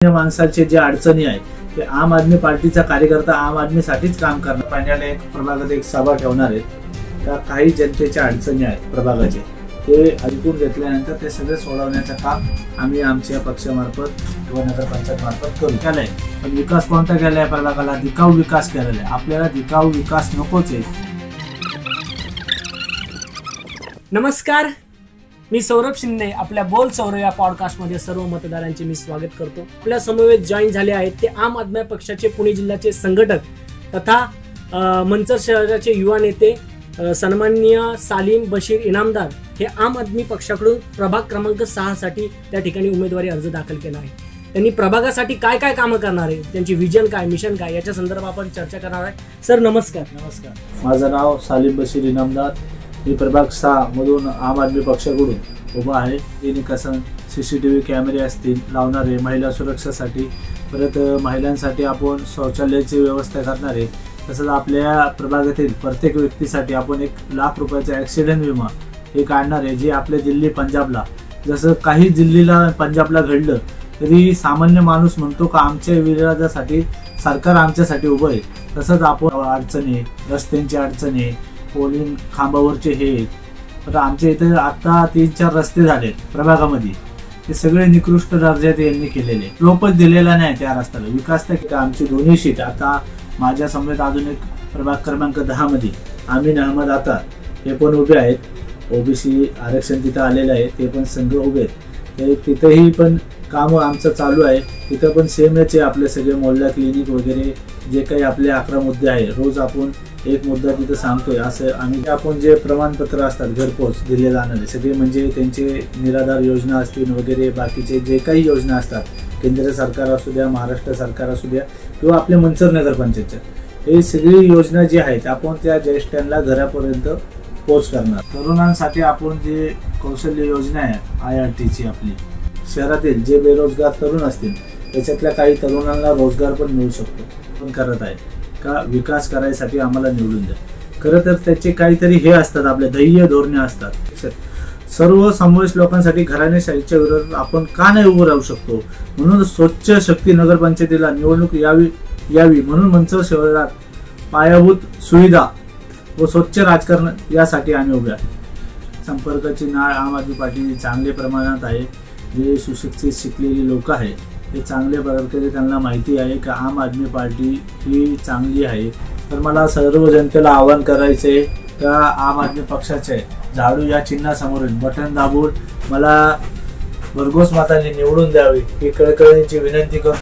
माणसाचे जे अडचणी आहे ते आम आदमी पार्टीचा कार्यकर्ता आम आदमीसाठीच काम करणार. महिन्याला एक प्रभागात एक सभा ठेवणार आहेत. त्या काही जनतेच्या अडचणी आहेत प्रभागाचे, ते ऐकून घेतल्यानंतर ते सगळे सोडवण्याचं काम आम्ही आमच्या पक्षामार्फत किंवा नगरपंचायत मार्फत करू. केलंय पण विकास कोणता केलाय? प्रभागाला दिखाऊ विकास केलेला आहे. आपल्याला दिखाऊ विकास नकोच आहे. नमस्कार, मी सौरभ शिंदे. आपल्या बोल सौरभ या पॉडकास्टमध्ये सर्व मतदारांचे मी स्वागत करतो. आपल्या समवेत जॉईन झाले आहेत ते आम आदमी पक्षाचे पुणे जिल्ह्याचे संघटक तथा मंचर शहराचे युवा नेते सन्माननीय सालीम बशीर इनामदार हे आम आदमी पक्षाकडून प्रभाग क्रमांक 6 साठी त्या ठिकाणी उमेदवारी अर्ज दाखल केला आहे. त्यांनी प्रभागासाठी काय काय कामं करणार आहे, त्यांची विजन काय, मिशन काय याच्या संदर्भात आपण चर्चा करणार आहे. सर नमस्कार. नमस्कार, माझं नाव सालीम बशीर इनामदार. मी प्रभाग 6 मधून आम आदमी पक्षाकडून उभा आहे. त्यांनी कसं CCTV कॅमेरे असतील लावणारे महिला सुरक्षेसाठी, परत महिलांसाठी आपण शौचालयाची व्यवस्था करणार आहे. तसंच आपल्या प्रभागातील प्रत्येक व्यक्तीसाठी आपण 1 लाख रुपयाचा ॲक्सिडेंट विमा हे काढणार आहे. जे आपल्या दिल्ली पंजाबला, जसं काही दिल्लीला पंजाबला घडलं तरी सामान्य माणूस म्हणतो का आमच्या विरोधासाठी सरकार आमच्यासाठी उभं आहे. तसंच आपण अडचणी, रस्त्यांची अडचणी, पोलिंग खांबावरचे हे, आता आमच्या इथे आता 3-4 रस्ते झालेत प्रभागामध्ये, ते सगळे निकृष्ट दर्जाचे यांनी केलेले. रोपच दिलेला नाही त्या रस्त्याला. विकास तर आमची दोन्ही सीट, आता माझ्या समवेत अजून एक प्रभाग क्रमांक 10 मध्ये आमीन अहमद आता हे पण उभे आहेत. OBC आरक्षण तिथं आलेलं आहे, ते पण संघ उभे आहेत. तिथंही पण काम आमचं चालू आहे. तिथं पण सेमच आहे. आपले सगळे मोहल्ला क्लिनिक वगैरे जे काही आपले 11 मुद्दे आहे, रोज आपण एक मुद्दा तिथं सांगतोय. असं आणि आपण जे प्रमाणपत्र असतात घरपोच दिले जाणारे सगळे, म्हणजे त्यांचे निराधार योजना असतील वगैरे, बाकीचे जे काही योजना असतात, केंद्र सरकार असू द्या, महाराष्ट्र सरकार असू द्या, किंवा आपल्या मंचर नगरपंचायतच्या, हे सगळी योजना जी आहेत आपण त्या ज्येष्ठांना घरापर्यंत पोच करणार. तरुणांसाठी आपण जे कौशल्य योजना आहे IRTची आपली, शहरातील जे बेरोजगार तरुण असतील त्याच्यातल्या काही तरुणांना रोजगार पण मिळू शकतो. पण करत आहे का विकास करायसाठी आम्हाला निवडून द्या. खरं तर त्याचे काहीतरी हे असतात, आपले ध्येय धोरणे असतात. सर्व समावेश लोकांसाठी घराणेशाहीच्या विरोधात आपण का नाही उभं राहू शकतो, म्हणून स्वच्छ शक्ती नगरपंचायतीला निवडणूक यावी म्हणून मंचर शहरात पायाभूत सुविधा व स्वच्छ राजकारण यासाठी आम्ही उभे आहे. संपर्काची नाळ आम आदमी पार्टी चांगल्या प्रमाणात आहे. जे सुशिक्षित शिकलेली लोक आहेत ते चांगल्या प्रकारे त्यांना माहिती आहे का आम आदमी पार्टी ही चांगली आहे. तर मला सर्व जनतेला आवाहन करायचे का आम आदमी पक्षाचे झाडू या चिन्हासमोरील बटन दाबून मला भरघोस मताने निवडून द्यावे ही कळकळीची विनंती करतो.